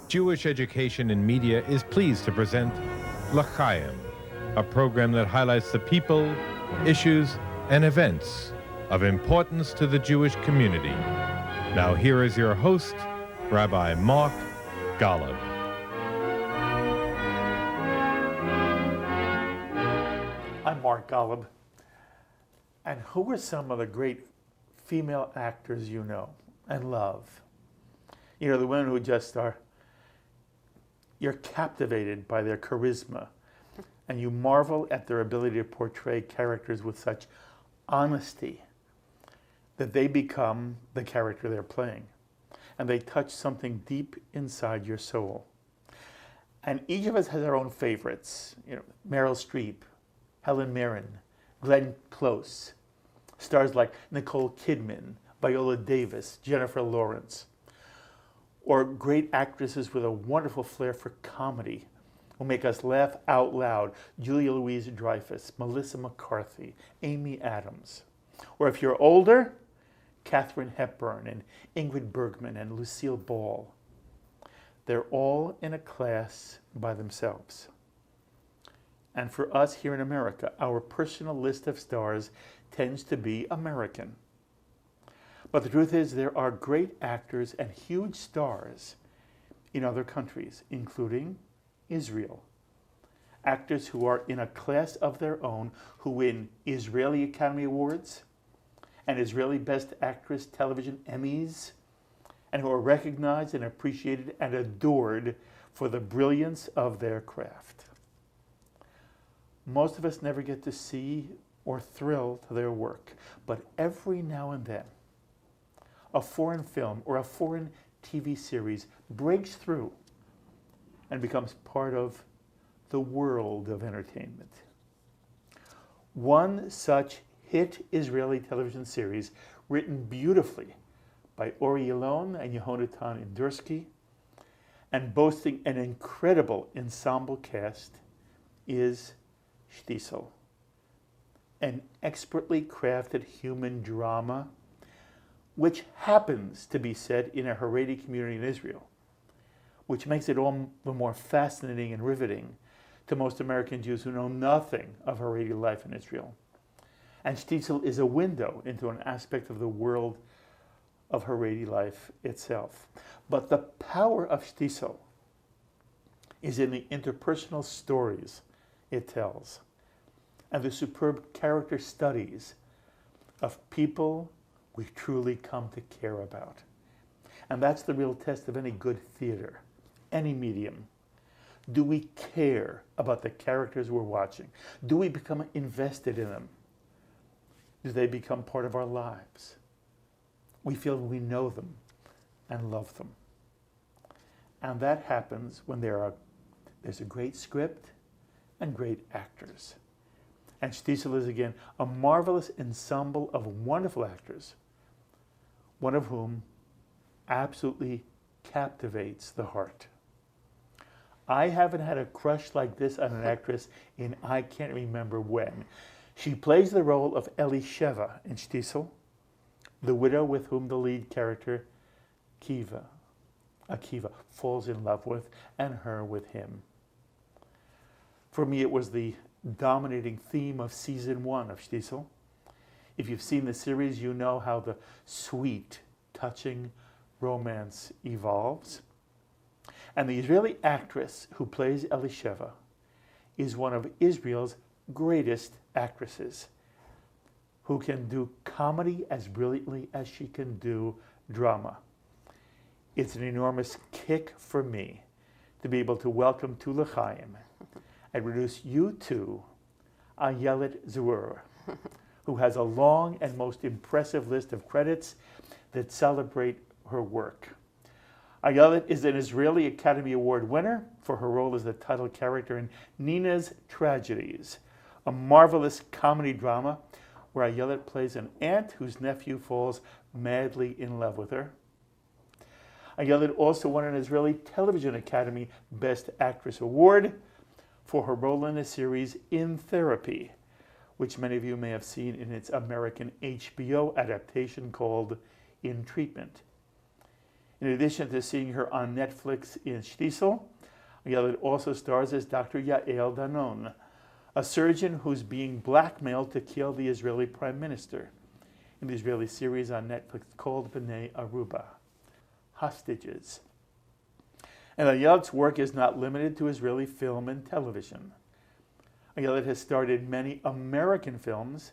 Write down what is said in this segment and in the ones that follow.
Jewish Education in Media is pleased to present L'Chaim, a program that highlights the people, issues, and events of importance to the Jewish community. Now here is your host, Rabbi Mark Golub. I'm Mark Golub. And who are some of the great female actors you know and love? You know, the women who just are, you're captivated by their charisma, and you marvel at their ability to portray characters with such honesty that they become the character they're playing, and they touch something deep inside your soul. And each of us has our own favorites. You know, Meryl Streep, Helen Mirren, Glenn Close, stars like Nicole Kidman, Viola Davis, Jennifer Lawrence, or great actresses with a wonderful flair for comedy who make us laugh out loud, Julia Louis-Dreyfus, Melissa McCarthy, Amy Adams. Or if you're older, Katharine Hepburn and Ingrid Bergman and Lucille Ball. They're all in a class by themselves. And for us here in America, our personal list of stars tends to be American. But the truth is there are great actors and huge stars in other countries, including Israel. Actors who are in a class of their own, who win Israeli Academy Awards and Israeli Best Actress Television Emmys, and who are recognized and appreciated and adored for the brilliance of their craft. Most of us never get to see or thrill to their work, but every now and then, a foreign film or a foreign TV series breaks through and becomes part of the world of entertainment. One such hit Israeli television series, written beautifully by Ori Yalon and Yehonatan Indursky, and boasting an incredible ensemble cast, is Shtisel, an expertly crafted human drama which happens to be set in a Haredi community in Israel, which makes it all the more fascinating and riveting to most American Jews who know nothing of Haredi life in Israel. And Shtisel is a window into an aspect of the world of Haredi life itself. But the power of Shtisel is in the interpersonal stories it tells and the superb character studies of people we truly come to care about. And that's the real test of any good theater, any medium. Do we care about the characters we're watching? Do we become invested in them? Do they become part of our lives? We feel we know them and love them. And that happens when there's a great script and great actors. And Shtisel is again a marvelous ensemble of wonderful actors, one of whom absolutely captivates the heart. I haven't had a crush like this on an actress in I can't remember when. She plays the role of Elisheva in Shtisel, the widow with whom the lead character, Akiva, falls in love with, and her with him. For me, it was the dominating theme of season 1 of Shtisel. If you've seen the series, you know how the sweet, touching romance evolves. And the Israeli actress who plays Elisheva is one of Israel's greatest actresses, who can do comedy as brilliantly as she can do drama. It's an enormous kick for me to be able to welcome to L'Chaim and introduce you to Ayelet Zurer, who has a long and most impressive list of credits that celebrate her work. Ayelet is an Israeli Academy Award winner for her role as the title character in Nina's Tragedies, a marvelous comedy drama where Ayelet plays an aunt whose nephew falls madly in love with her. Ayelet also won an Israeli Television Academy Best Actress Award for her role in the series In Therapy, which many of you may have seen in its American HBO adaptation called In Treatment. In addition to seeing her on Netflix in Shtisel, Ayelet also stars as Dr. Yael Danon, a surgeon who's being blackmailed to kill the Israeli Prime Minister, in the Israeli series on Netflix called B'nai Aruba, Hostages. And Ayelet's work is not limited to Israeli film and television. Ayelet has starred in many American films,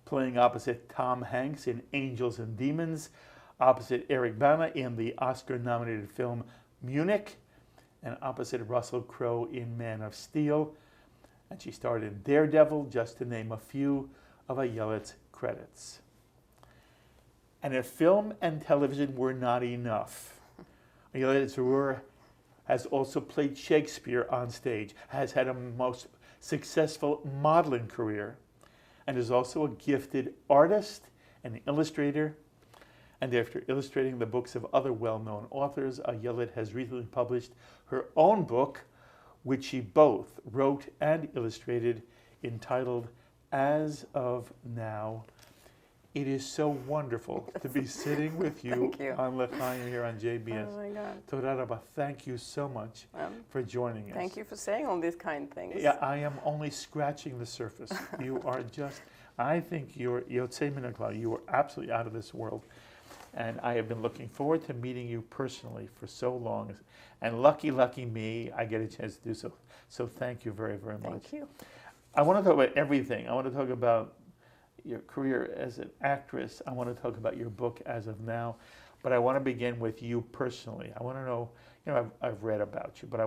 playing opposite Tom Hanks in Angels and Demons, opposite Eric Bana in the Oscar-nominated film Munich, and opposite Russell Crowe in Man of Steel. And she starred in Daredevil, just to name a few of Ayelet's credits. And if film and television were not enough, Ayelet Zurer has also played Shakespeare on stage, has had a most successful modeling career, and is also a gifted artist and illustrator. And after illustrating the books of other well-known authors, Ayelet has recently published her own book, which she both wrote and illustrated, entitled As of Now. It is so wonderful to be sitting with you, on L'chaim here on JBS. Oh my God. Toda Rabba, thank you so much for joining us. Thank you for saying all these kind things. Yeah, I am only scratching the surface. You are just, I think you're Yotzei Min HaKlal. You are absolutely out of this world. And I have been looking forward to meeting you personally for so long. And lucky me, I get a chance to do so. So thank you very, very much. Thank you. I want to talk about everything. I want to talk about your career as an actress. I want to talk about your book As of Now. But I want to begin with you personally. I want to know, I've read about you, but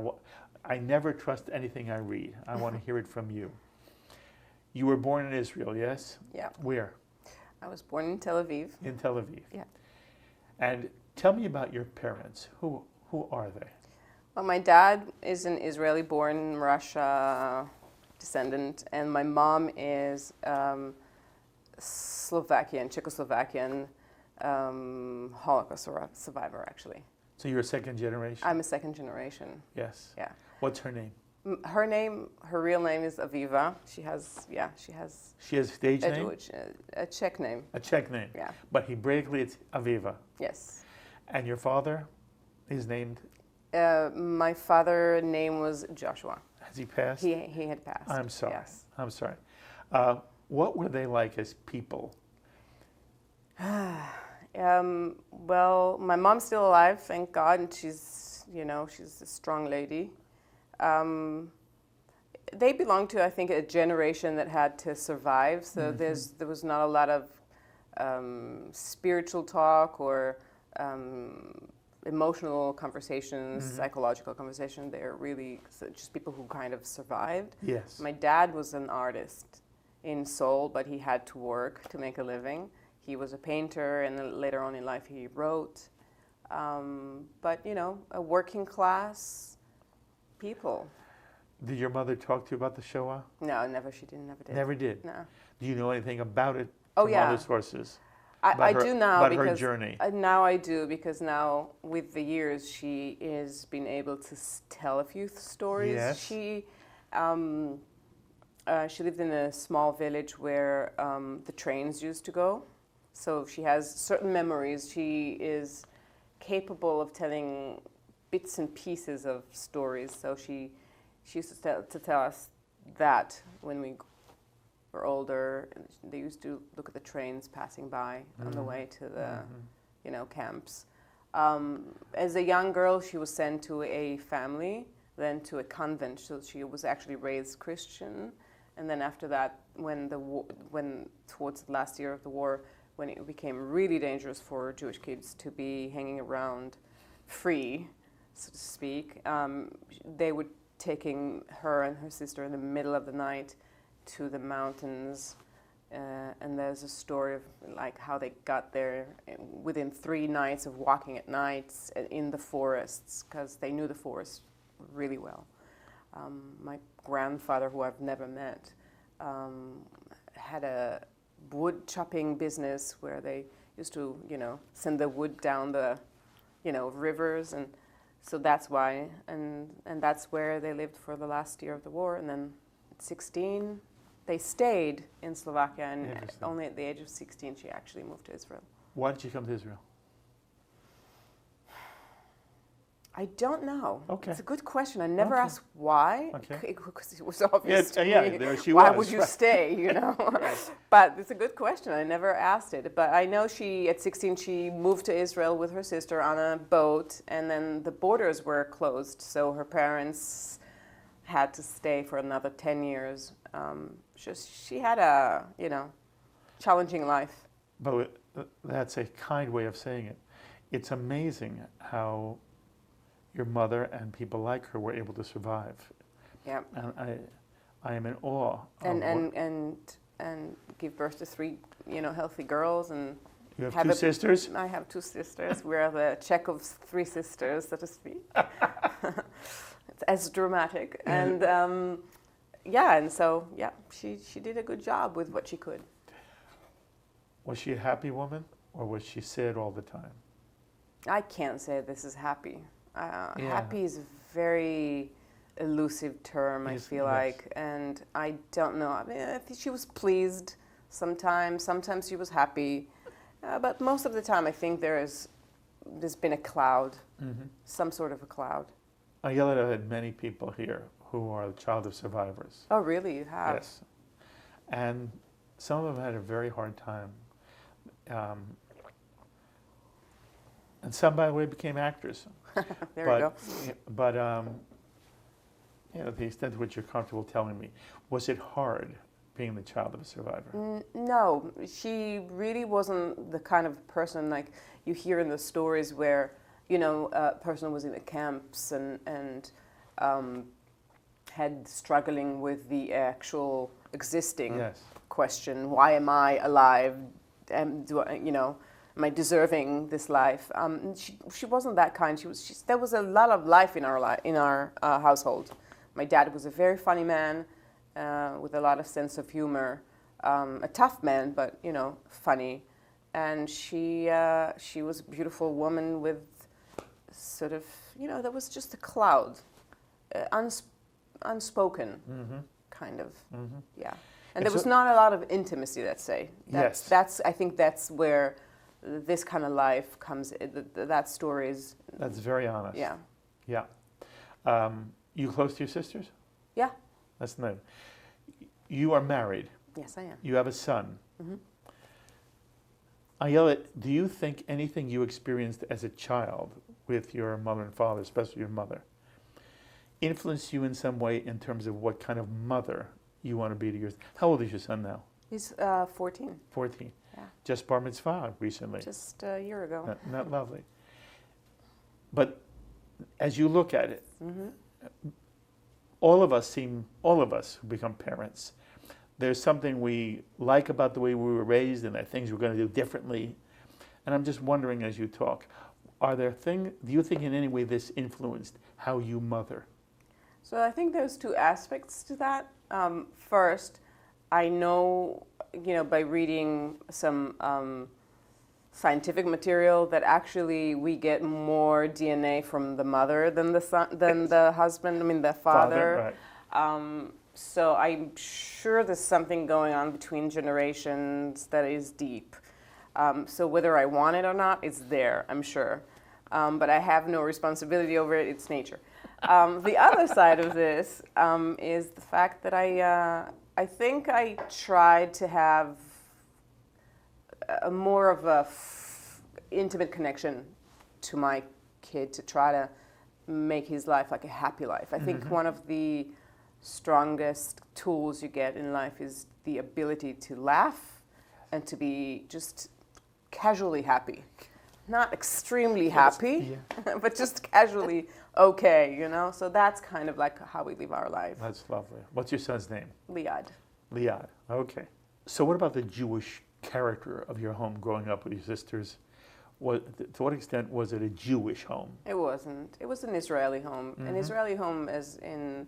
I never trust anything I read. I want to hear it from you. You were born in Israel, yes? Yeah. Where? I was born in Tel Aviv. In Tel Aviv. Yeah. And tell me about your parents. Who are they? Well, my dad is an Israeli-born Russia descendant, and my mom is Slovakian, Czechoslovakian Holocaust survivor, actually. So you're a second generation? I'm a second generation. Yes. Yeah. What's her name? Her real name is Aviva. She has a stage name? A Czech name. A Czech name. Yeah. But Hebraically it's Aviva. Yes. And your father is named? My father's name was Joshua. Has he passed? He had passed. I'm sorry. Yes. I'm sorry. What were they like as people? Well, my mom's still alive, thank God, and she's a strong lady. They belong to, I think, a generation that had to survive. So there was not a lot of spiritual talk or emotional conversations, psychological conversation. They're really just people who kind of survived. Yes. My dad was an artist in Seoul, but he had to work to make a living. He was a painter, and then later on in life he wrote. But, a working class people. Did your mother talk to you about the Shoah? No, never. She never did. Never did? No. Do you know anything about it Oh, from yeah. other sources? I do now about because her journey. Now I do, because now with the years she is been able to tell a few stories. Yes. She lived in a small village where the trains used to go, so she has certain memories. She is capable of telling bits and pieces of stories. So she used to tell us that when we were older. They used to look at the trains passing by on the way to the, camps. As a young girl, she was sent to a family, then to a convent. So she was actually raised Christian. And then after that, when towards the last year of the war, when it became really dangerous for Jewish kids to be hanging around free, so to speak, they were taking her and her sister in the middle of the night to the mountains, and there's a story of like how they got there within 3 nights of walking at night in the forests, because they knew the forest really well. My grandfather, who I've never met, had a wood chopping business where they used to, send the wood down the, rivers, and so that's why, and that's where they lived for the last year of the war. And then at 16, they stayed in Slovakia, and only at the age of 16 she actually moved to Israel. Why did you come to Israel? I don't know. Okay. It's a good question. I never Okay. asked why, Okay. because it was obvious to Yeah, me. there she Why was, would you right. stay, you know? But it's a good question. I never asked it. But I know at 16, she moved to Israel with her sister on a boat, and then the borders were closed, so her parents had to stay for another 10 years. She had a, challenging life. But that's a kind way of saying it. It's amazing how your mother and people like her were able to survive. Yeah. And I am in awe. And give birth to 3, healthy girls, and You have 2 sisters? I have 2 sisters. We're the Chekhov's 3 sisters, so to speak. It's as dramatic. And she did a good job with what she could. Was she a happy woman, or was she sad all the time? I can't say this is happy. Yeah. Happy is a very elusive term, I feel like, and I don't know. I mean, I think she was pleased sometimes she was happy, but most of the time I think there's been a cloud, some sort of a cloud. Ayelet had many people here who are the child of survivors. Oh, really? You have? Yes. And some of them had a very hard time. And some, by the way, became actors. There you go. But the extent to which you're comfortable telling me, was it hard being the child of a survivor? No, she really wasn't the kind of person like you hear in the stories where, a person was in the camps and had struggling with the actual existing question, why am I alive? Am I deserving this life? She wasn't that kind. There was a lot of life in our household. My dad was a very funny man with a lot of sense of humor, a tough man, but funny. And she was a beautiful woman with sort of there was just a cloud, unspoken, kind of, yeah. And there was not a lot of intimacy, let's say. I think that's where this kind of life comes. That story is. That's very honest. Yeah. Yeah. You close to your sisters? Yeah. That's nice. You are married. Yes, I am. You have a son. Ayelet, do you think anything you experienced as a child with your mother and father, especially your mother, influenced you in some way in terms of what kind of mother you want to be to yours? How old is your son now? He's 14. 14. Yeah. Just bar mitzvah recently. Just a year ago. Not lovely. But as you look at it, all of us who become parents, there's something we like about the way we were raised, and there are things we're going to do differently. And I'm just wondering, as you talk, do you think in any way this influenced how you mother? So I think there's 2 aspects to that. First, I know, by reading some scientific material that actually we get more DNA from the mother than the son, than the husband. I mean, the father. Right. So I'm sure there's something going on between generations that is deep. So whether I want it or not, it's there, I'm sure. But I have no responsibility over it. It's nature. The other side of this is the fact that I think I tried to have more of a intimate connection to my kid, to try to make his life like a happy life. I think one of the strongest tools you get in life is the ability to laugh and to be just casually happy. Not extremely happy, but just casually okay, So that's kind of like how we live our life. That's lovely. What's your son's name? Liad. Liad, okay. So what about the Jewish character of your home growing up with your sisters? To what extent was it a Jewish home? It wasn't. It was an Israeli home. An Israeli home as in,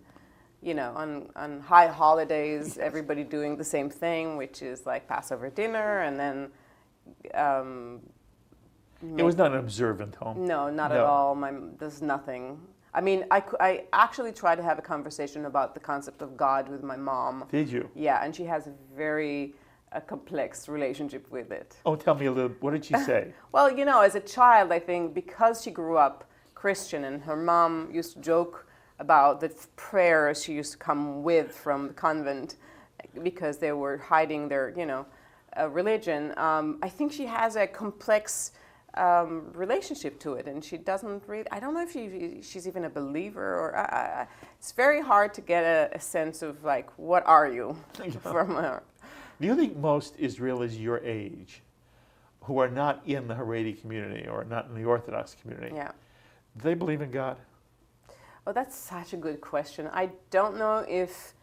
on high holidays, everybody doing the same thing, which is like Passover dinner, and then... it was not an observant home. No, not at all. There's nothing. I mean, I actually tried to have a conversation about the concept of God with my mom. Did you? Yeah, and she has a very complex relationship with it. Oh, tell me a little. What did she say? Well, as a child, I think because she grew up Christian, and her mom used to joke about the prayers she used to come with from the convent because they were hiding their, religion. I think she has a complex relationship to it, and she doesn't really, I don't know if she's even a believer, or it's very hard to get a sense of, like, what are you from her. Do you think most Israelis your age who are not in the Haredi community or not in the Orthodox community, Yeah. do they believe in God? Oh, that's such a good question. I don't know if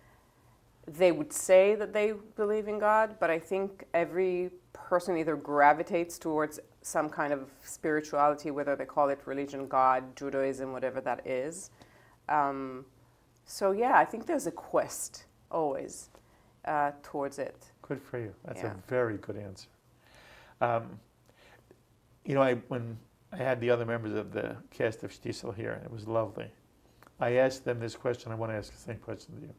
they would say that they believe in God, but I think every person either gravitates towards some kind of spirituality, whether they call it religion, God, Judaism, whatever that is. So yeah, I think there's a quest always towards it. Good for you. That's Yeah. a very good answer. When I had the other members of the cast of Shtisel here, it was lovely. I asked them this question. I want to ask the same question to you.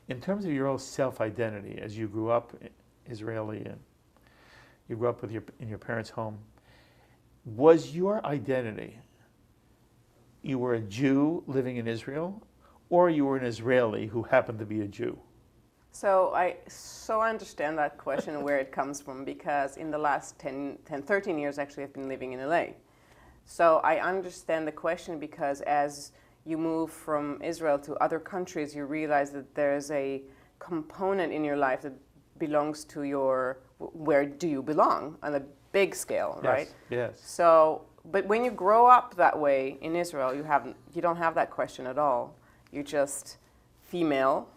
In terms of your own self-identity, as you grew up Israeli and you grew up in your parents' home, was your identity, you were a Jew living in Israel, or you were an Israeli who happened to be a Jew? So I understand that question and where it comes from, because in the last 13 years, actually, I've been living in LA. So I understand the question because as you move from Israel to other countries, you realize that there's a component in your life that belongs to where do you belong on a big scale, right? Yes. So, but when you grow up that way in Israel, you don't have that question at all. You're just female,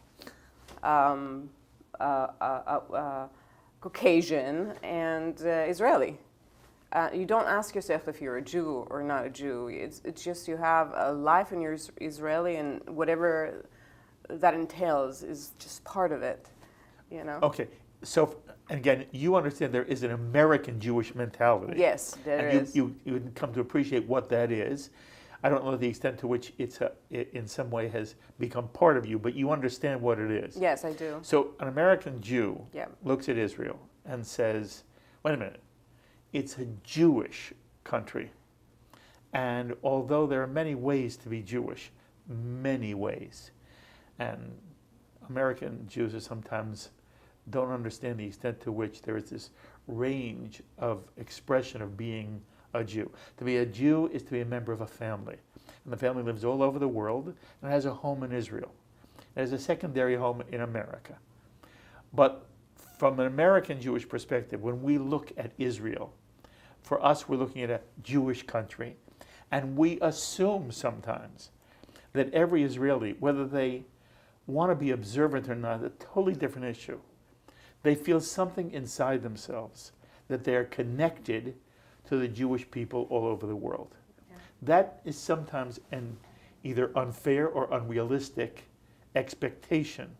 Caucasian, and Israeli. You don't ask yourself if you're a Jew or not a Jew. It's just you have a life and you're Israeli, and whatever that entails is just part of it, Okay, so again, you understand there is an American Jewish mentality. Yes, there is. You come to appreciate what that is. I don't know the extent to which it in some way has become part of you, but you understand what it is. Yes, I do. So an American Jew Yeah. looks at Israel and says, wait a minute, it's a Jewish country. And although there are many ways to be Jewish, many ways, and American Jews are sometimes don't understand the extent to which there is this range of expression of being a Jew. To be a Jew is to be a member of a family. And the family lives all over the world and has a home in Israel. It has a secondary home in America. But from an American Jewish perspective, when we look at Israel, for us, we're looking at a Jewish country. And we assume sometimes that every Israeli, whether they want to be observant or not, a totally different issue. They feel something inside themselves that they are connected to the Jewish people all over the world. Yeah. That is sometimes an either unfair or unrealistic expectation.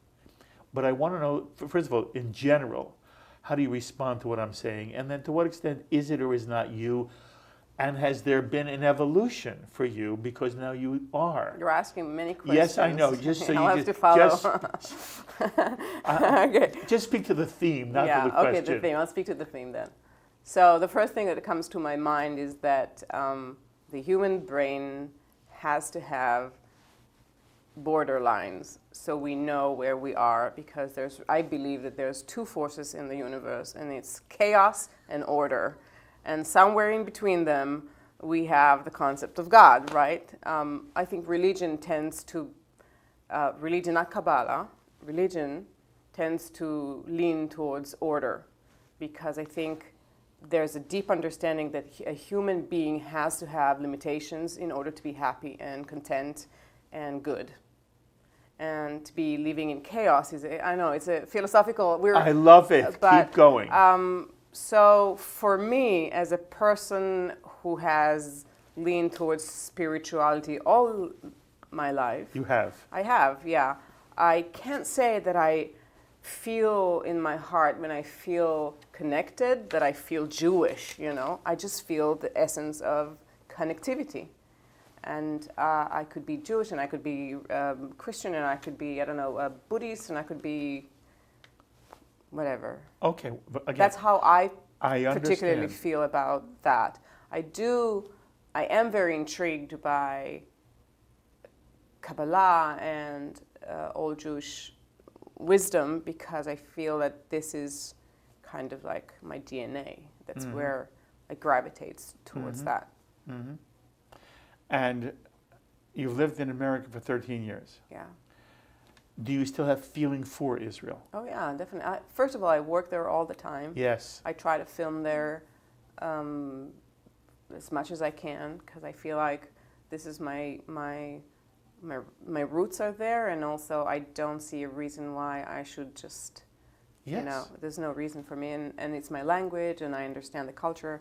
But I want to know, first of all, in general, how do you respond to what I'm saying? And then to what extent is it or is not you? And has there been an evolution for you because now you are? You're asking many questions. Yes, I know. Just so I'll you have to follow. Okay. Just speak to the theme, not to the question. Okay, the theme. I'll speak to the theme then. So the first thing that comes to my mind is that the human brain has to have border lines so we know where we are, because I believe that there's two forces in the universe, and it's chaos and order. And somewhere in between them, we have the concept of God, right? I think religion tends to, religion, not Kabbalah, religion tends to lean towards order, because I think there's a deep understanding that a human being has to have limitations in order to be happy and content and good. And to be living in chaos I know, it's a philosophical, I love it. Keep going. So for me, as a person who has leaned towards spirituality all my life. You have. I have, yeah. I can't say that I feel in my heart, when I feel connected, that I feel Jewish, I just feel the essence of connectivity. And I could be Jewish, and I could be Christian, and I could be, Buddhist, and I could be whatever. Okay. But again, that's how I understand. particularly feel about that. I do I am very intrigued by Kabbalah and old Jewish wisdom, because I feel that this is kind of like my DNA. That's where I gravitate towards that. And you've lived in America for 13 years. Yeah. Do you still have feeling for Israel? Oh yeah, definitely. First of all, I work there all the time. Yes. I try to film there as much as I can, because I feel like this is my roots are there, and also I don't see a reason why I should just, Yes. you know, there's no reason for me, and it's my language, and I understand the culture.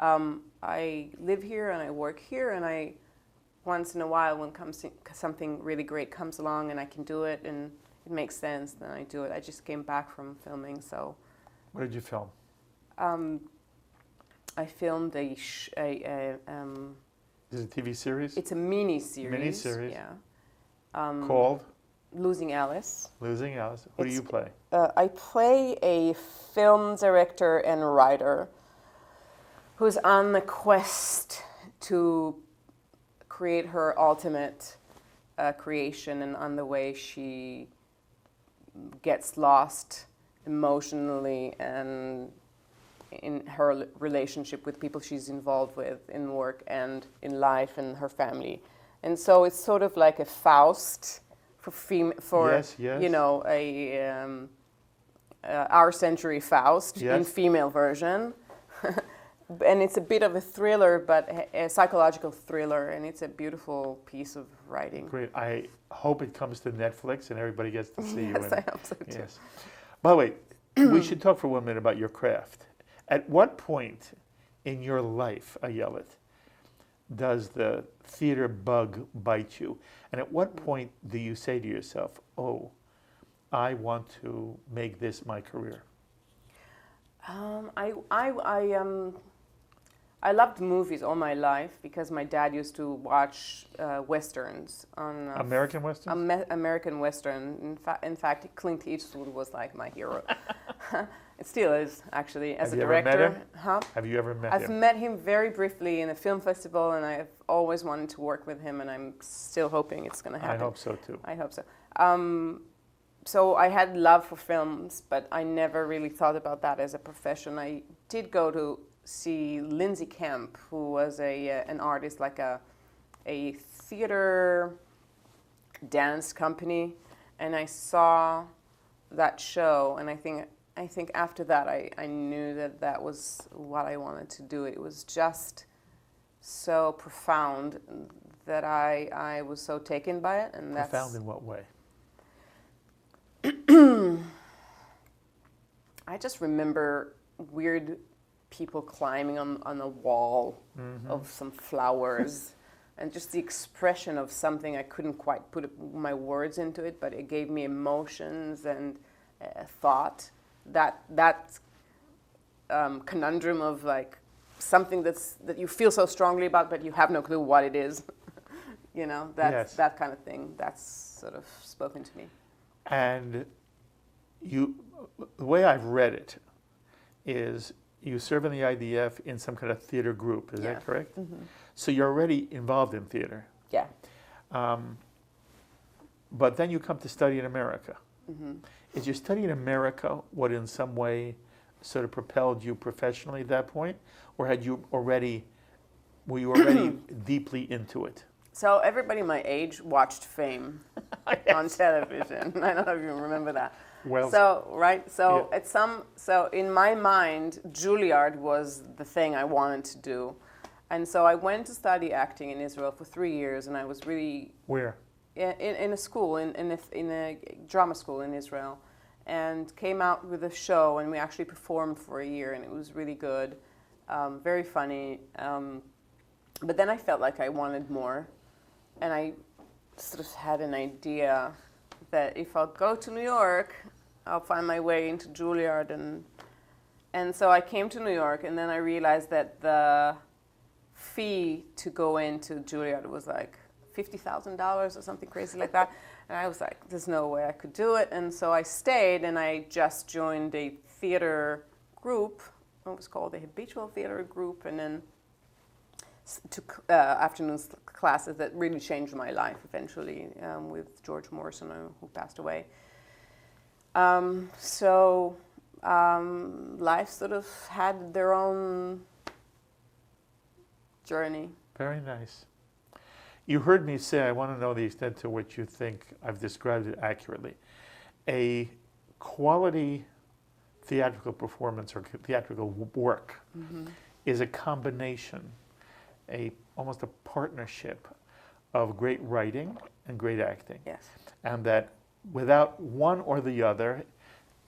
I live here and I work here, and I once in a while, when something really great comes along and I can do it and it makes sense, then I do it. I just came back from filming, so. What did you film? I filmed Is it a TV series? it's a mini-series. Mini-series. Yeah. Called? Losing Alice. Losing Alice. Who do you play? I play a film director and writer who's on the quest to create her ultimate creation, and on the way she gets lost emotionally and in her relationship with people she's involved with in work and in life and her family. And so it's sort of like a Faust for Yes, yes. you know, our century Faust in Yes. female version. And it's a bit of a thriller, but a psychological thriller, and it's a beautiful piece of writing. Great. I hope it comes to Netflix and everybody gets to see you Yes, in I it. hope so too. Yes. By the way, we should talk for 1 minute about your craft. At what point in your life, Ayelet, does the theater bug bite you? And at what point do you say to yourself, oh, I want to make this my career? I loved movies all my life because my dad used to watch westerns on American Westerns? American Western. In fact, Clint Eastwood was like my hero. It still is, actually, as Have a you ever met director. him? Huh? Have you ever met I've him? met him very briefly in a film festival, and I've always wanted to work with him, and I'm still hoping it's going to happen. I hope so too. I hope so. So I had love for films, but I never really thought about that as a profession. I did go to see Lindsay Kemp, who was an artist, like a theater dance company, and I saw that show, and I think after that I knew that was what I wanted to do. It was just so profound that I was so taken by it, and that's Profound in what way? I just remember weird people climbing on a wall of some flowers, and just the expression of something I couldn't quite put my words into it, but it gave me emotions and thought. That conundrum of like something that you feel so strongly about, but you have no clue what it is. You know, Yes. that kind of thing. That's sort of spoken to me. And the way I've read it is you serve in the IDF in some kind of theater group. Is Yeah. that correct? So you're already involved in theater. Yeah. But then you come to study in America. Is your study in America what in some way sort of propelled you professionally at that point? Or were you already deeply into it? So everybody my age watched Fame on television. I don't know if you remember that. Well, So yeah. in my mind, Juilliard was the thing I wanted to do. And so I went to study acting in Israel for 3 years, and I was really Where? in a school, in a drama school in Israel, and came out with a show, and we actually performed for a year, and it was really good, very funny. But then I felt like I wanted more, and I sort of had an idea that if I'll go to New York, I'll find my way into Juilliard, and so I came to New York, and then I realized that the fee to go into Juilliard was like $50,000 or something crazy like that. And I was like, there's no way I could do it. And so I stayed, and I just joined a theater group. It was called the Habitual Theater Group. And then took afternoon classes that really changed my life eventually with George Morrison, who passed away. Life sort of had their own journey. Very nice. You heard me say, I want to know the extent to which you think I've described it accurately. A quality theatrical performance or theatrical work is a combination, almost a partnership of great writing and great acting. Yes. And that without one or the other,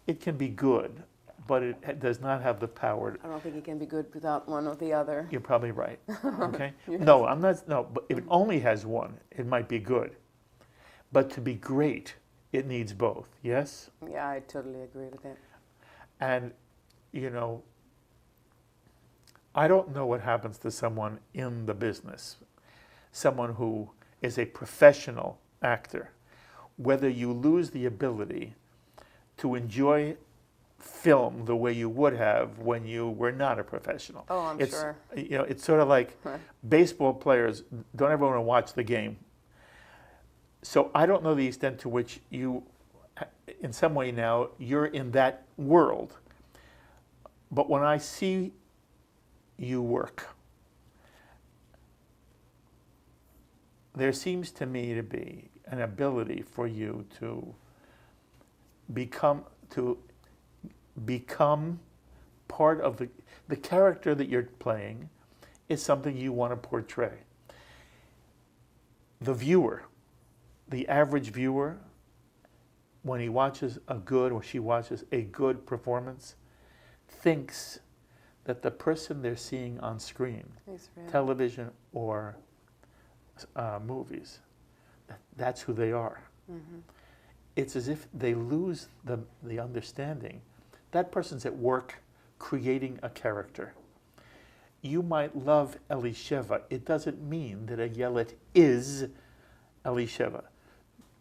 it can be good, but it does not have the power. I don't think it can be good without one or the other. You're probably right. Okay. Yes. No, I'm not. No, but if it only has one, it might be good. But to be great, it needs both. Yes. Yeah, I totally agree with that. And, I don't know what happens to someone in the business, someone who is a professional actor, whether you lose the ability to enjoy film the way you would have when you were not a professional. Oh, I'm sure. It's sort of like baseball players don't ever want to watch the game. So I don't know the extent to which you, in some way now, you're in that world. But when I see you work, there seems to me to be an ability for you to become part of the character that you're playing is something you want to portray. The viewer, the average viewer, when he watches a good or she watches a good performance, thinks that the person they're seeing on screen, television or movies, that's who they are. Mm-hmm. It's as if they lose the understanding. That person's at work creating a character. You might love Elisheva. It doesn't mean that Ayelet is Elisheva.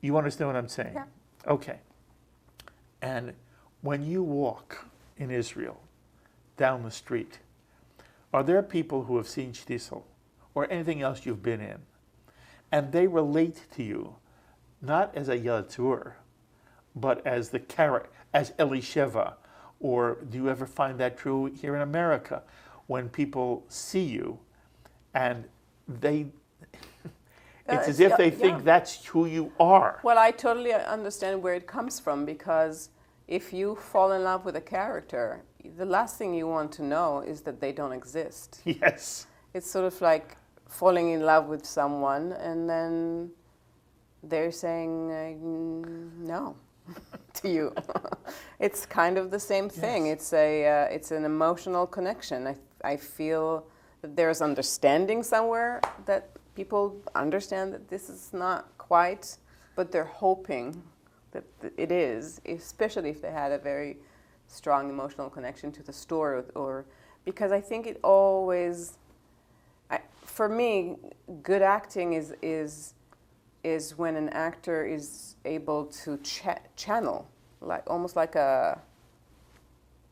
You understand what I'm saying? Yeah. Okay. And when you walk in Israel down the street, are there people who have seen Shtisel or anything else you've been in, and they relate to you not as Ayelet Zurer, but as the character, as Elisheva? Or do you ever find that true here in America, when people see you and they, it's as if they think that's who you are? Well, I totally understand where it comes from, because if you fall in love with a character, the last thing you want to know is that they don't exist. Yes. It's sort of like falling in love with someone and then they're saying no to you. It's kind of the same thing. Yes. It's an emotional connection. I feel that there's understanding somewhere, that people understand that this is not quite, but they're hoping that it is, especially if they had a very strong emotional connection to the story, or because I think it always, for me, good acting is when an actor is able to channel, like almost like a,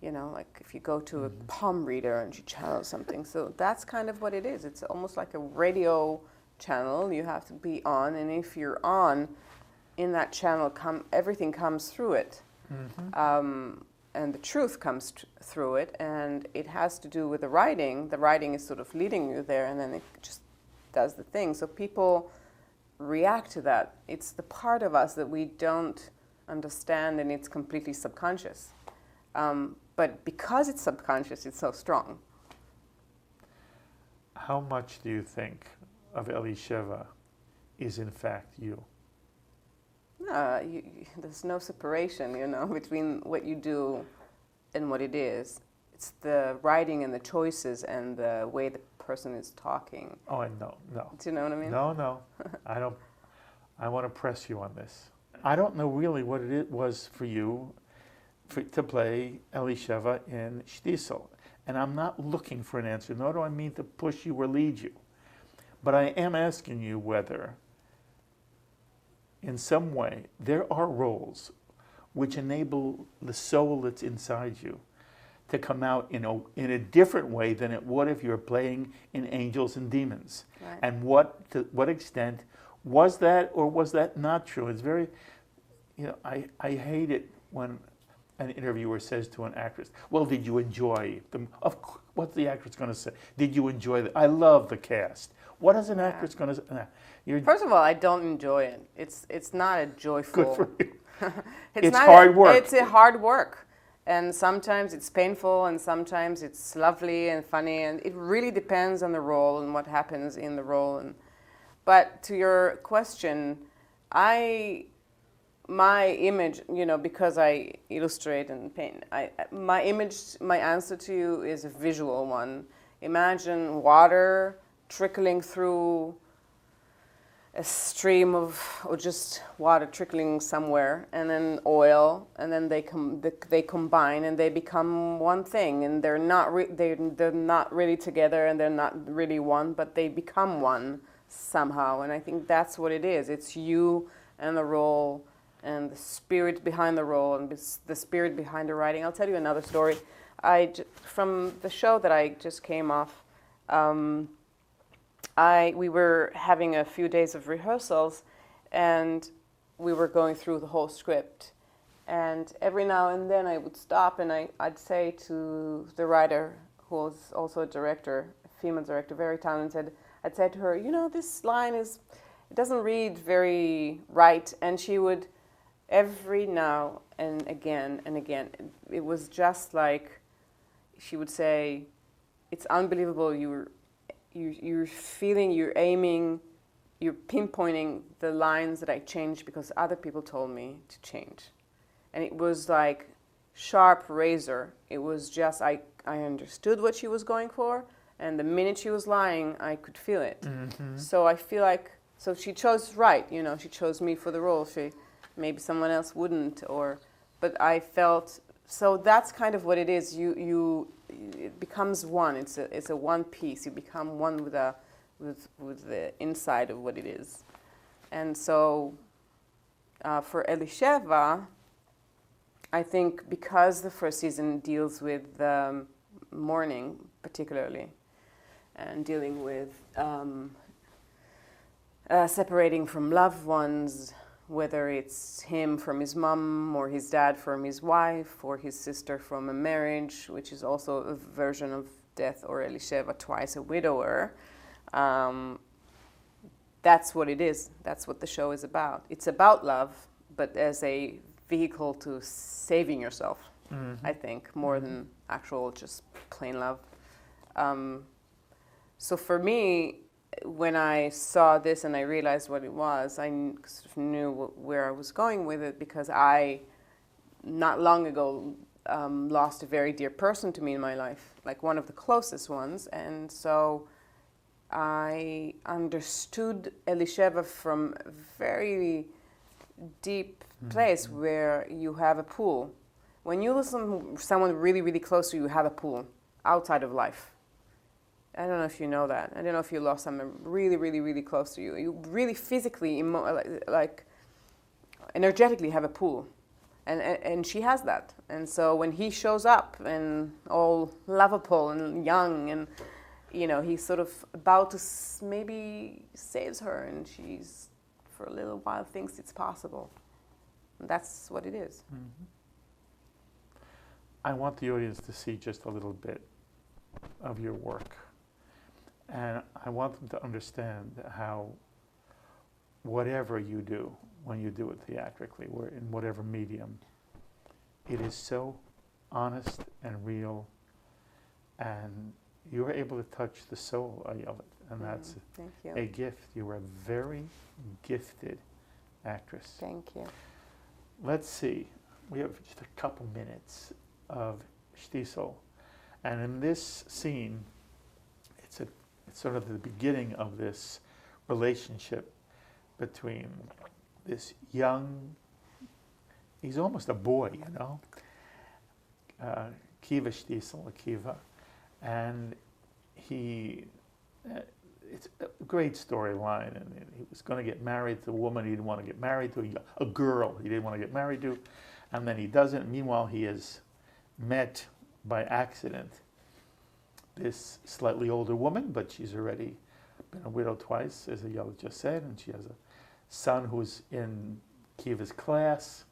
like if you go to a palm reader and you channel something. So that's kind of what it is. It's almost like a radio channel you have to be on, and if you're on in that channel, everything comes through it. Mm-hmm. And the truth comes through it, and it has to do with the writing. The writing is sort of leading you there, and then it just does the thing. So people react to that. It's the part of us that we don't understand, and it's completely subconscious. But because it's subconscious, it's so strong. How much do you think of Elisheva is in fact you? There's no separation, between what you do and what it is. It's the writing and the choices and the way the person is talking. Oh, no. Do you know what I mean? No. I don't. I want to press you on this. I don't know really what it was for you to play Elisheva in Shtisel. And I'm not looking for an answer, nor do I mean to push you or lead you. But I am asking you whether, in some way, there are roles which enable the soul that's inside you to come out in a different way than it would if you were playing in Angels and Demons. Right. And to what extent was that or was that not true? It's very, I hate it when an interviewer says to an actress, well, did you enjoy them? What's the actress going to say? Did you enjoy I love the cast. What is an actress going to say? First of all, I don't enjoy it. It's not a joyful. Good for you. It's hard work. It's a hard work. And sometimes it's painful and sometimes it's lovely and funny. And it really depends on the role and what happens in the role. But to your question, my image, because I illustrate and paint, my answer to you is a visual one. Imagine water trickling through a stream or just water trickling somewhere, and then oil, and then they combine and they become one thing, and they're not really together, and they're not really one, but they become one somehow. And I think that's what it is. It's you and the role, and the spirit behind the role, and the spirit behind the writing. I'll tell you another story. From the show that I just came off. We were having a few days of rehearsals, and we were going through the whole script. And every now and then I would stop and I'd say to the writer, who was also a director, a female director, very talented, I'd say to her, this line it doesn't read very right. And she would, every now and again, it was just like, she would say, it's unbelievable, you're feeling, you're aiming, you're pinpointing the lines that I changed because other people told me to change. And it was like sharp razor. It was just, I understood what she was going for, and the minute she was lying, I could feel it. Mm-hmm. So I feel like, so she chose right, she chose me for the role. Maybe someone else wouldn't, but I felt, so that's kind of what it is. It becomes one. It's a one piece. You become one with the inside of what it is. And so for Elisheva, I think because the first season deals with mourning particularly, and dealing with separating from loved ones, whether it's him from his mom, or his dad from his wife, or his sister from a marriage, which is also a version of death, or Elisheva, twice a widower. That's what it is. That's what the show is about. It's about love, but as a vehicle to saving yourself, I think, more than actual just plain love. So for me, when I saw this and I realized what it was, I sort of knew where I was going with it, because I, not long ago, lost a very dear person to me in my life, like one of the closest ones. And so I understood Elisheva from a very deep place where you have a pool. When you listen to someone really, really close to you, you have a pool outside of life. I don't know if you know that. I don't know if you lost someone really, really, really close to you. You really physically, like energetically have a pool. And she has that. And so when he shows up and all lovable and young, and he's sort of about to maybe saves her, and she's for a little while thinks it's possible. And that's what it is. Mm-hmm. I want the audience to see just a little bit of your work. And I want them to understand how whatever you do, when you do it theatrically, or in whatever medium, it is so honest and real, and you're able to touch the soul of it, and that's a gift. You are a very gifted actress. Thank you. Let's see. We have just a couple minutes of Shtisel, and in this scene, it's sort of the beginning of this relationship between this young, he's almost a boy, Kiva Shtisel, Akiva, and it's a great storyline, and he was going to get married to a woman he didn't want to get married to, a girl he didn't want to get married to, and then he doesn't. Meanwhile, he has met by accident this slightly older woman, but she's already been a widow twice, as Ayelet just said, and she has a son who's in Kiva's class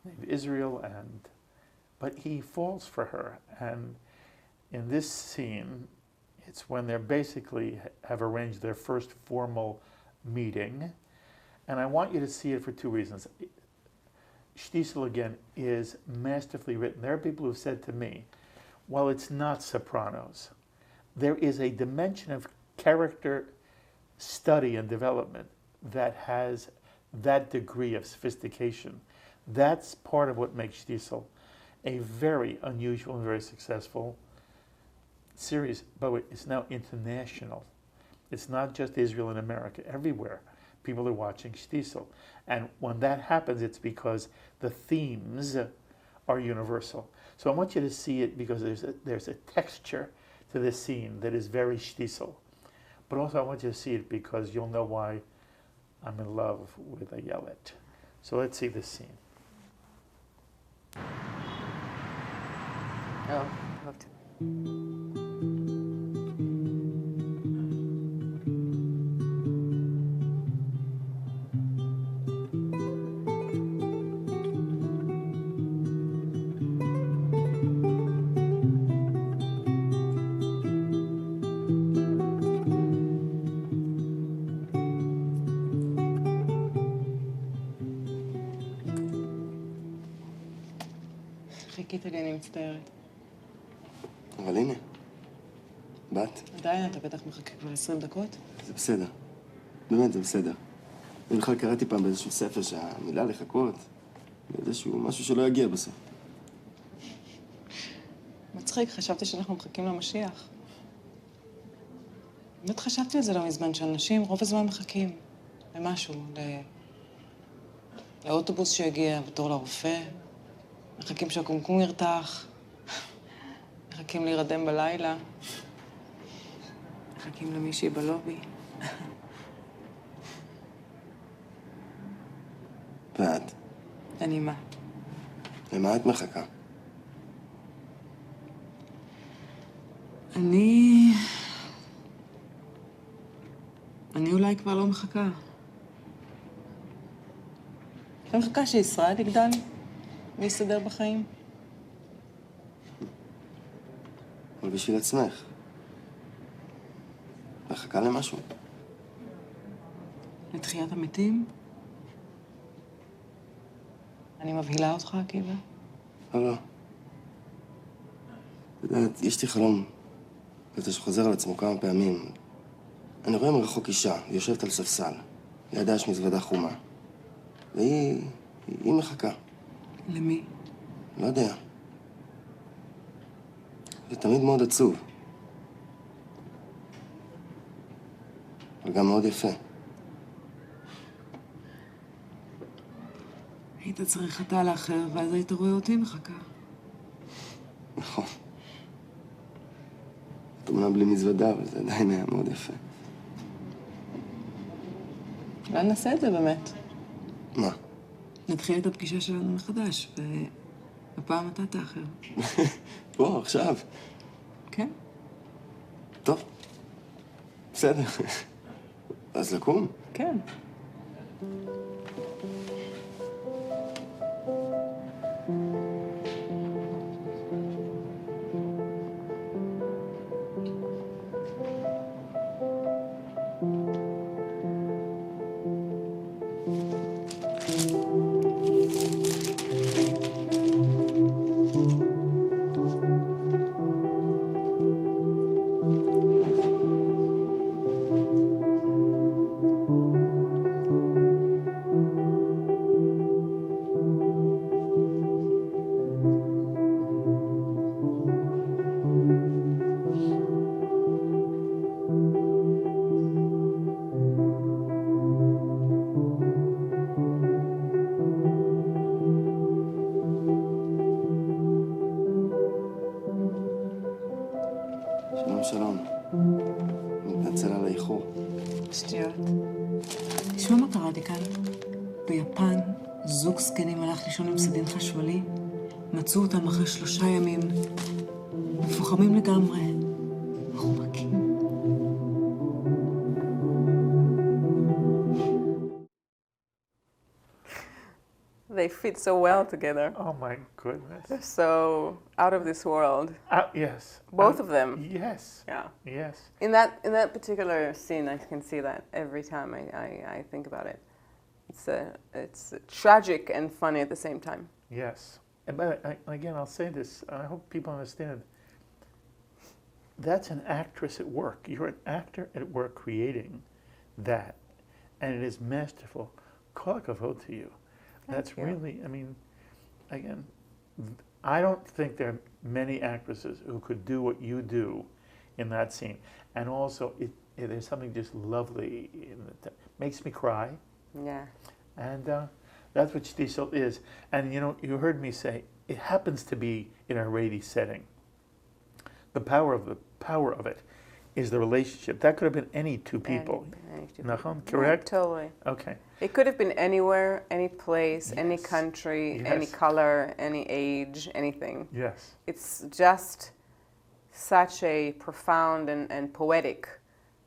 named Israel, but he falls for her. And in this scene, it's when they're basically have arranged their first formal meeting. And I want you to see it for two reasons. Shtisel, again, is masterfully written. There are people who've said to me, well, it's not Sopranos. There is a dimension of character study and development that has that degree of sophistication. That's part of what makes Shtisel a very unusual and very successful series. But it's now international. It's not just Israel and America. Everywhere, people are watching Shtisel. And when that happens, it's because the themes are universal. So I want you to see it because there's a texture to this scene that is very Shtisel. But also I want you to see it because you'll know why I'm in love with Ayelet. So let's see this scene. Oh, loved it. חיכית לי, אני מצטערת. אבל הנה, באת. עדיין, אתה בטח מחכה כבר 20 דקות? זה בסדר. באמת, זה בסדר. אני בכלל קראתי פעם באיזשהו ספר שהמילה לחכות, באיזשהו משהו שלא יגיע בסוף. מצחיק, חשבתי שאנחנו מחכים למשיח. באמת חשבתי על זה לא מזמן, שאנשים רוב הזמן מחכים למשהו, לאוטובוס שיגיע, בתור לרופא. מחכים שהקומקום ירתח, מחכים להירדם בלילה, מחכים למישהי בלובי. ואת? אני מה? למה את מחכה? אני אולי כבר לא מחכה. אני מחכה שישראל יגדל ויסתדר בחיים. אבל בשביל עצמך. מחכה למשהו? לתחיית המתים? אני מבהילה אותך, עקיבא? לא. את יודעת, יש לי חלום, כזה שחוזר על עצמו כמה פעמים. אני רואה מרחוק אישה, היא יושבת על ספסל. לידה יש מזוודה חומה. והיא מחכה. למי? לא יודע. זה תמיד מאוד עצוב. אבל גם מאוד יפה. היית צריך אתה לאחר, ואז היית רואה אותי מחכה. נכון. את אומנם בלי מזוודה, אבל זה עדיין היה מאוד יפה. אולי נעשה את זה באמת. מה? נתחיל את הפגישה שלנו מחדש, והפעם אתה תאחר. בוא, עכשיו. כן? טוב. בסדר. אז לקום? כן. שלום. מתנצל על האיחור. שטויות. תשמע מה קראתי כאן. ביפן, זוג זקנים הלך לישון עם סדין חשמלי, מצאו אותם אחרי 3 ימים. מפוחמים לגמרי, מחובקים. They fit so well together. Oh my goodness. They're so out of this world. Yes. Both of them. Yes. Yeah. Yes. In that particular scene, I can see that every time I think about it. It's tragic and funny at the same time. Yes. But again, I'll say this. I hope people understand. That's an actress at work. You're an actor at work creating that, and it is masterful. Kol hakavod to you. That's really, I mean, again, I don't think there are many actresses who could do what you do in that scene. And also, there's something just lovely in it. Makes me cry. Yeah. And that's what Shtisel is. And you know, you heard me say, it happens to be in a Haredi setting. The power of it is the relationship. That could have been any two people. Any two Nachon, correct? Yeah, totally. Okay. It could have been anywhere, any place, any Yes. country, Yes. any color, any age, anything. Yes. It's just such a profound and poetic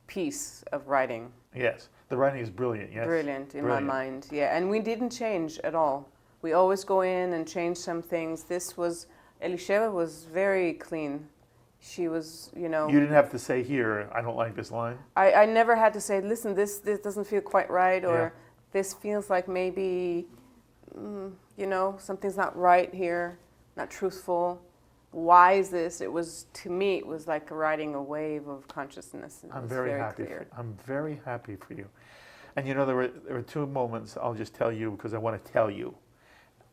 piece of writing. Yes. The writing is brilliant, yes. Brilliant in Brilliant. my mind, yeah. And we didn't change at all. We always go in and change some things. Elisheva was very clean. She was, you know... You didn't have to say here, I don't like this line. I never had to say, listen, this doesn't feel quite right, or Yeah. this feels like maybe, you know, something's not right here, not truthful. Why is this? It was, to me, it was like riding a wave of consciousness. It I'm was very happy. clear. I'm very happy for you. And you know, there were two moments I'll just tell you because I want to tell you.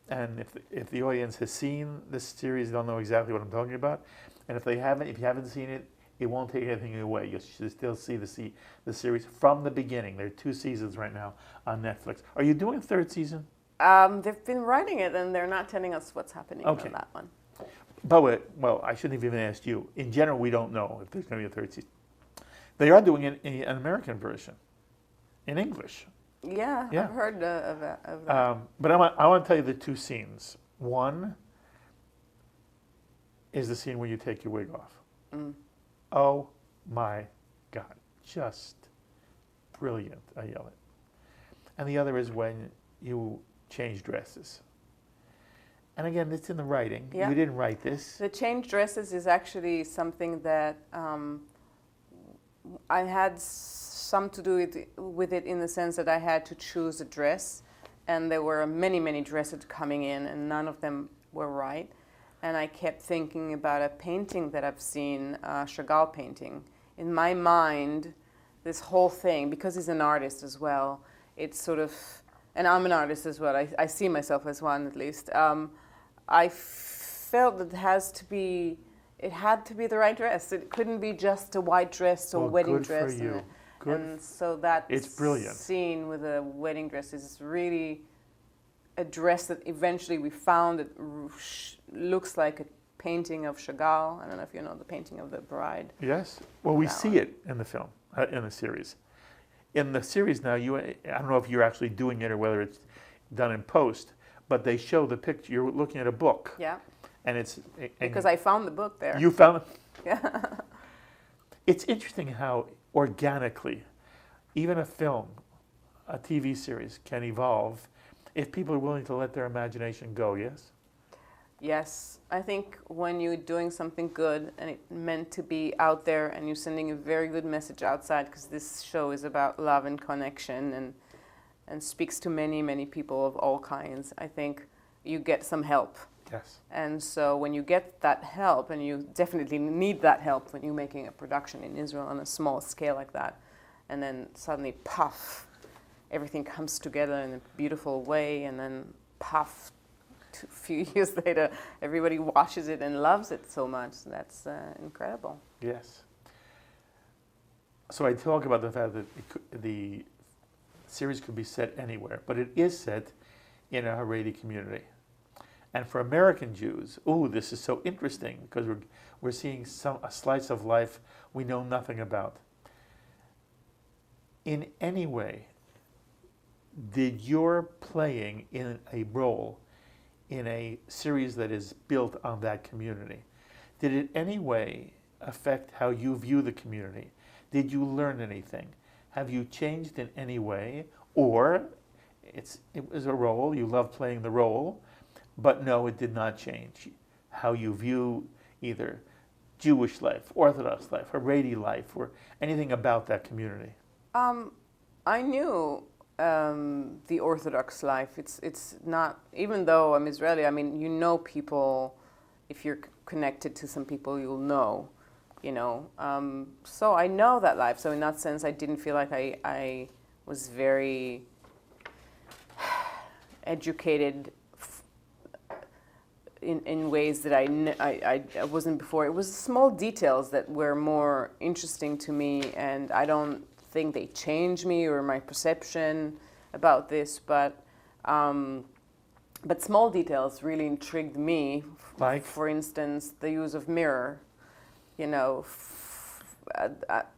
And if the audience has seen this series, they'll know exactly what I'm talking about. And if you haven't seen it, it won't take anything away. You should still see the series from the beginning. There are 2 seasons right now on Netflix. Are you doing a 3rd season? They've been writing it, and they're not telling us what's happening Okay. on that one. But well, I shouldn't have even asked you. In general, we don't know if there's going to be a 3rd season. They are doing an American version, in English. Yeah, Yeah. I've heard of that. But I want to tell you the 2 scenes. One is the scene where you take your wig off. Oh my God, just brilliant, Ayelet. And the other is when you change dresses. And again, it's in the writing. Yeah. You didn't write this. The change dresses is actually something that I had some to do with it in the sense that I had to choose a dress, and there were many, many dresses coming in, and none of them were right. And I kept thinking about a painting that I've seen, a Chagall painting. In my mind, this whole thing, because he's an artist as well, it's sort of, and I'm an artist as well, I see myself as one at least. I felt that it had to be the right dress. It couldn't be just a white dress or Well, wedding good dress. for you. And so that It's brilliant. scene with a wedding dress is really a dress that eventually we found that looks like a painting of Chagall. I don't know if you know the painting of the bride. Yes. Well, we That see one. it in the film, in the series. In the series now, I don't know if you're actually doing it or whether it's done in post, but they show the picture. You're looking at a book. Yeah. And it's... Because I found the book there. You found it? Yeah. It's interesting how organically, even a film, a TV series can evolve if people are willing to let their imagination go, yes? Yes, I think when you're doing something good and it's meant to be out there and you're sending a very good message outside, because this show is about love and connection and speaks to many, many people of all kinds, I think you get some help. Yes. And so when you get that help, and you definitely need that help when you're making a production in Israel on a small scale like that, and then suddenly, puff, everything comes together in a beautiful way, and then puff, a few years later, everybody watches it and loves it so much. That's incredible. Yes. So I talk about the fact that the series could be set anywhere, but it is set in a Haredi community. And for American Jews, this is so interesting because we're seeing a slice of life we know nothing about. In any way, did your playing in a role in a series that is built on that community, Did it any way affect how you view the community? Did you learn anything? Have you changed in any way? Or it was a role, you love playing the role, but no, it did not change how you view either Jewish life, Orthodox life, Haredi life, or anything about that community? I knew the Orthodox life. It's not, even though I'm Israeli, I mean, you know people, if you're connected to some people, you'll know, you know. So I know that life. So in that sense, I didn't feel like I was very educated in ways that I wasn't before. It was small details that were more interesting to me, and I don't think they changed me or my perception about this, but small details really intrigued me. Like? For instance, the use of mirror. You know,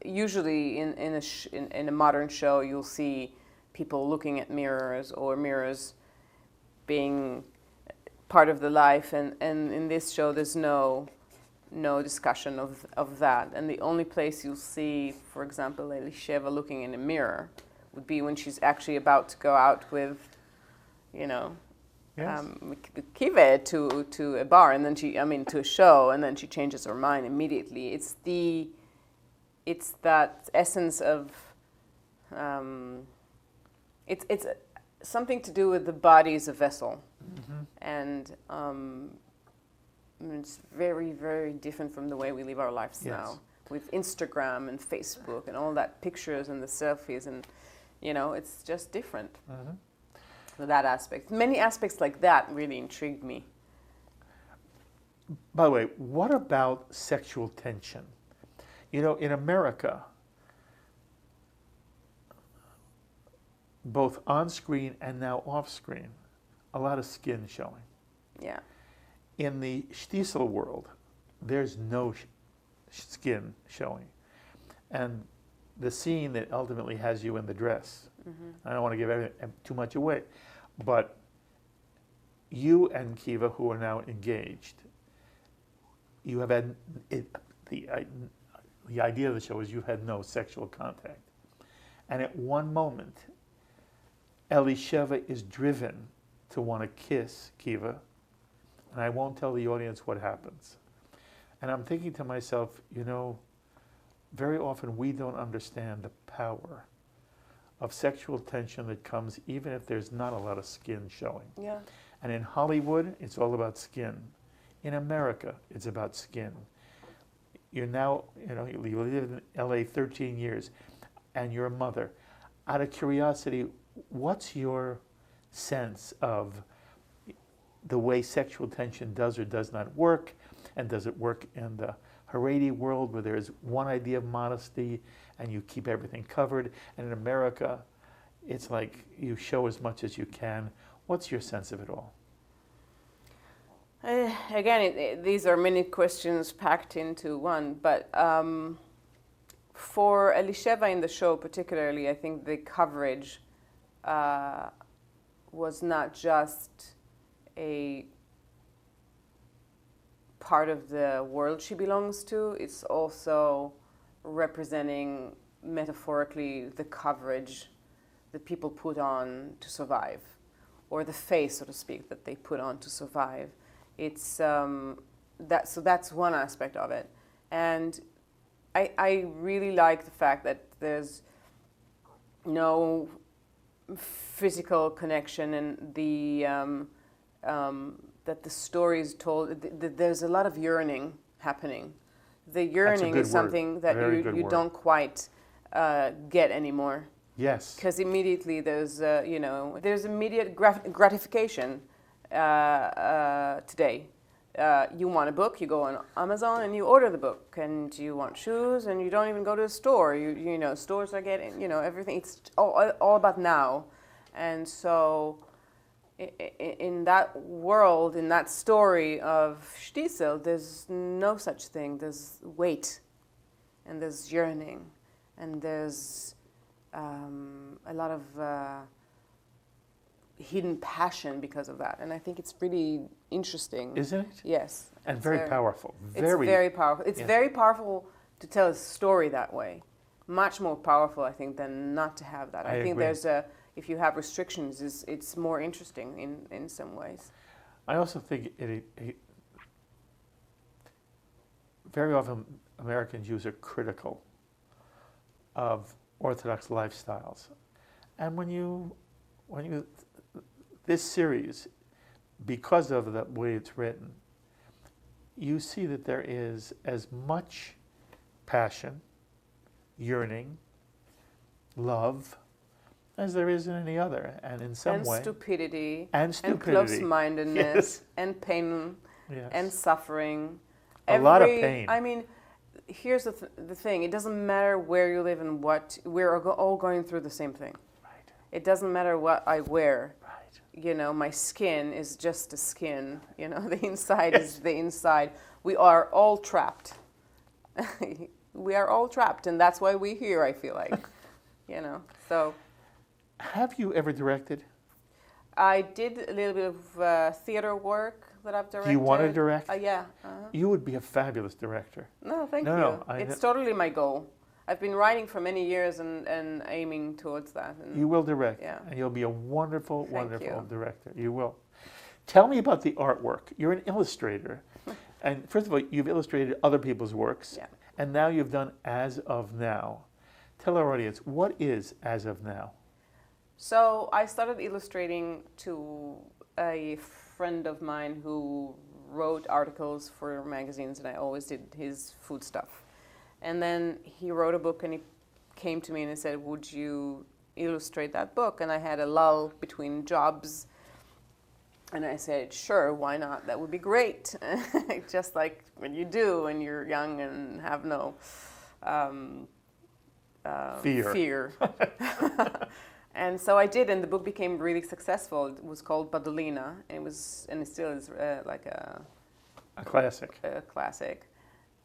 usually in a modern show, you'll see people looking at mirrors or mirrors being part of the life, and in this show there's no discussion of that. And the only place you'll see, for example, Elisheva looking in a mirror would be when she's actually about to go out with, you know, Yes. Kiva to a bar, and then to a show, and then she changes her mind immediately. It's that essence of, it's something to do with the body as a vessel. Mm-hmm. And it's very, very different from the way we live our lives now, with Instagram and Facebook and all that pictures and the selfies, and you know, it's just different. Mm-hmm. So that aspect, many aspects like that really intrigued me. By the way, what about sexual tension? You know, in America, both on screen and now off screen, a lot of skin showing. Yeah. In the Shtisel world, there's no skin showing. And the scene that ultimately has you in the dress, I don't want to give too much away, but you and Kiva, who are now engaged, you have had, the idea of the show is you've had no sexual contact. And at one moment, Elisheva is driven to want to kiss Kiva, and I won't tell the audience what happens. And I'm thinking to myself, you know, very often we don't understand the power of sexual tension that comes even if there's not a lot of skin showing. Yeah. And in Hollywood, it's all about skin. In America, it's about skin. You're now, you know, you lived in LA 13 years, and you're a mother. Out of curiosity, what's your sense of the way sexual tension does or does not work? And does it work in the Haredi world where there's one idea of modesty and you keep everything covered? And in America, it's like you show as much as you can. What's your sense of it all? Again, these are many questions packed into one, but for Elisheva in the show particularly, I think the coverage was not just a part of the world she belongs to, it's also representing metaphorically the coverage that people put on to survive, or the face, so to speak, that they put on to survive. It's so that's one aspect of it, and I really like the fact that there's no physical connection, and that the story is told. There's a lot of yearning happening. The yearning is something that you don't quite get anymore. Yes. Because immediately there's there's immediate gratification today. You want a book, you go on Amazon and you order the book, and you want shoes and you don't even go to a store. You know, stores are getting, everything. It's all about now. And so in that world, in that story of Shtisel, there's no such thing. There's weight, and there's yearning, and there's a lot of hidden passion because of that. And I think it's really interesting. Isn't it? Yes. And It's very powerful. It's very powerful. It's Yes. very powerful to tell a story that way. Much more powerful, I think, than not to have that. I think agree. if you have restrictions, it's more interesting in some ways. I also think very often American Jews are critical of Orthodox lifestyles. And this series, because of the way it's written, you see that there is as much passion, yearning, love, as there is in any other. And in some way... Stupidity. And stupidity. And close-mindedness. Yes. And pain. Yes. And suffering. A lot of pain. I mean, here's the thing. It doesn't matter where you live and what. We're all going through the same thing. Right. It doesn't matter what I wear. Right. You know, my skin is just the skin. You know, the inside is the inside. We are all trapped. We are all trapped, and that's why we're here, I feel like. You know, so... Have you ever directed? I did a little bit of theater work that I've directed. Do you want to direct? Yeah. You would be a fabulous director. No, thank you. No, it's totally my goal. I've been writing for many years and aiming towards that. And you will direct, yeah. and you'll be a wonderful, Thank wonderful you. director. You will. Tell me about the artwork. You're an illustrator. And first of all, you've illustrated other people's works. Yeah. And now you've done As of Now. Tell our audience, what is As of Now? So I started illustrating to a friend of mine who wrote articles for magazines, and I always did his food stuff. And then he wrote a book, and he came to me and he said, would you illustrate that book? And I had a lull between jobs, and I said, sure, why not? That would be great. Just like when you do when you're young and have no fear. And so I did, and the book became really successful. It was called Badolina, and it still is like a classic. A classic.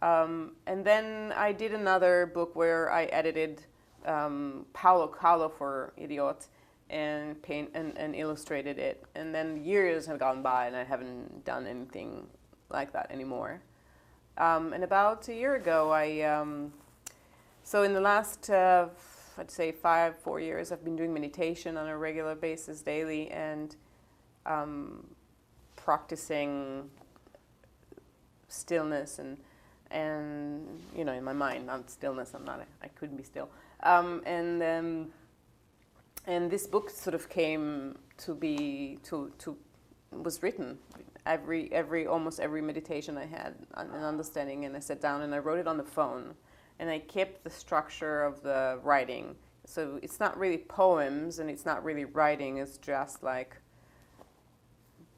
And then I did another book where I edited Paulo Coelho for Idiot and illustrated it. And then years have gone by, and I haven't done anything like that anymore. And about a year ago, so in the last, I'd say 4 years, I've been doing meditation on a regular basis daily and practicing stillness and you know, in my mind, not stillness. I couldn't be still. And this book sort of came to be was written. Almost every meditation I had an understanding, and I sat down and I wrote it on the phone. And I kept the structure of the writing. So it's not really poems and it's not really writing, it's just like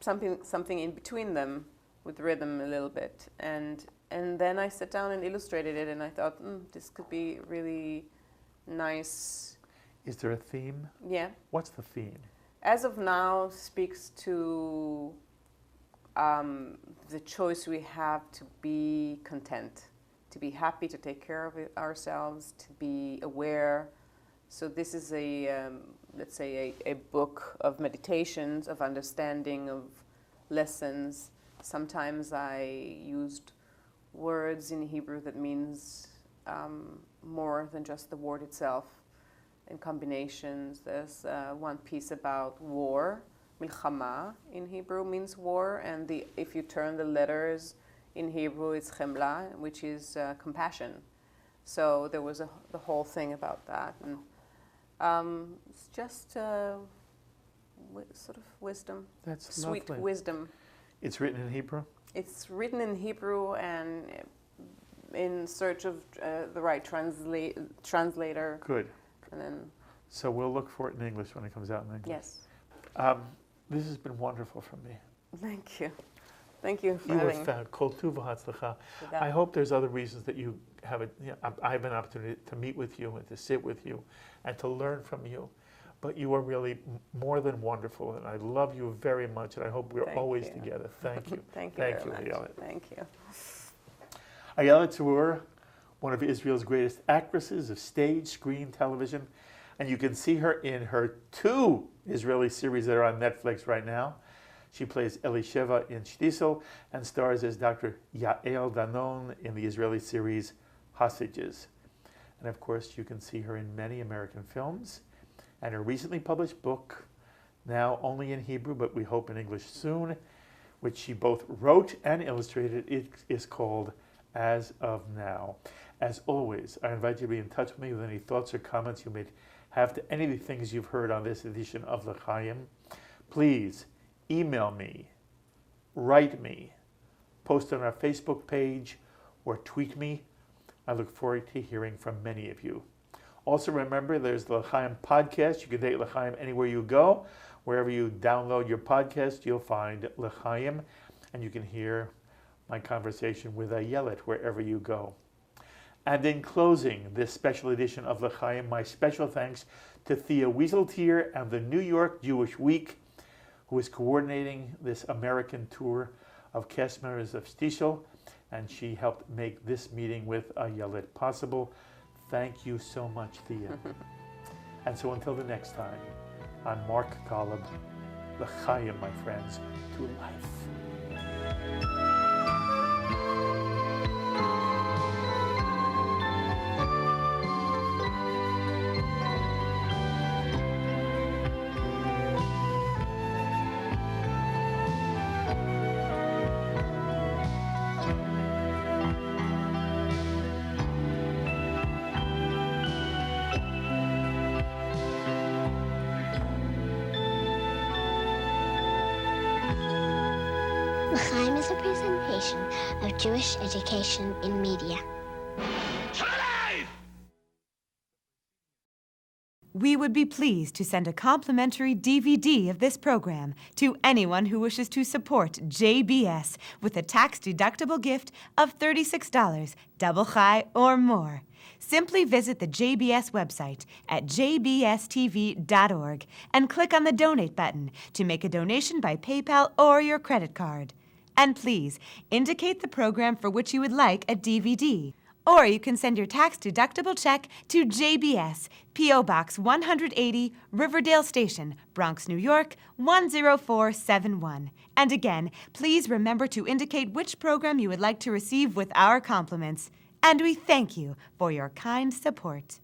something in between them with rhythm a little bit. And then I sat down and illustrated it, and I thought, this could be really nice. Is there a theme? Yeah. What's the theme? As of Now speaks to the choice we have to be content, to be happy, to take care of ourselves, to be aware. So this is let's say a book of meditations, of understanding, of lessons. Sometimes I used words in Hebrew that means more than just the word itself, in combinations. There's one piece about war. Milchama in Hebrew means war, and if you turn the letters in Hebrew, it's chemla, which is compassion. So there was the whole thing about that. And it's just sort of wisdom. That's sweet lovely. Wisdom. It's written in Hebrew? It's written in Hebrew and in search of the right translator. Good. And then, so we'll look for it in English when it comes out in English. yes. This has been wonderful for me. Thank you. Thank you for You were having me. found. Kol tuv v'hatzlacha. I hope there's other reasons that you have I have an opportunity to meet with you and to sit with you and to learn from you. But you are really more than wonderful, and I love you very much, and I hope we're always together. Thank you. Thank you very much. Ayelet. Thank you. Ayelet Zurer, one of Israel's greatest actresses of stage, screen, television, and you can see her in her 2 Israeli series that are on Netflix right now. She plays Elisheva in Shtisel and stars as Dr. Yael Danon in the Israeli series Hostages. And of course, you can see her in many American films. And her recently published book, now only in Hebrew, but we hope in English soon, which she both wrote and illustrated, it is called As of Now. As always, I invite you to be in touch with me with any thoughts or comments you may have to any of the things you've heard on this edition of L'Chaim. Please email me, write me, post on our Facebook page, or tweet me. I look forward to hearing from many of you. Also remember, there's the L'Chaim podcast. You can take L'Chaim anywhere you go. Wherever you download your podcast, you'll find L'Chaim, and you can hear my conversation with Ayelet wherever you go. And in closing this special edition of L'Chaim, my special thanks to Thea Wieseltier and the New York Jewish Week, who is coordinating this American tour of cast members of Shtisel, and she helped make this meeting with Ayelet possible. Thank you so much, Thea. And so until the next time, I'm Mark Golub. L'Chaim, my friends, to life. L'Chaim is a presentation of Jewish education in media. We would be pleased to send a complimentary DVD of this program to anyone who wishes to support JBS with a tax-deductible gift of $36, double chai or more. Simply visit the JBS website at jbstv.org and click on the Donate button to make a donation by PayPal or your credit card. And please, indicate the program for which you would like a DVD. Or you can send your tax-deductible check to JBS, P.O. Box 180, Riverdale Station, Bronx, New York, 10471. And again, please remember to indicate which program you would like to receive with our compliments. And we thank you for your kind support.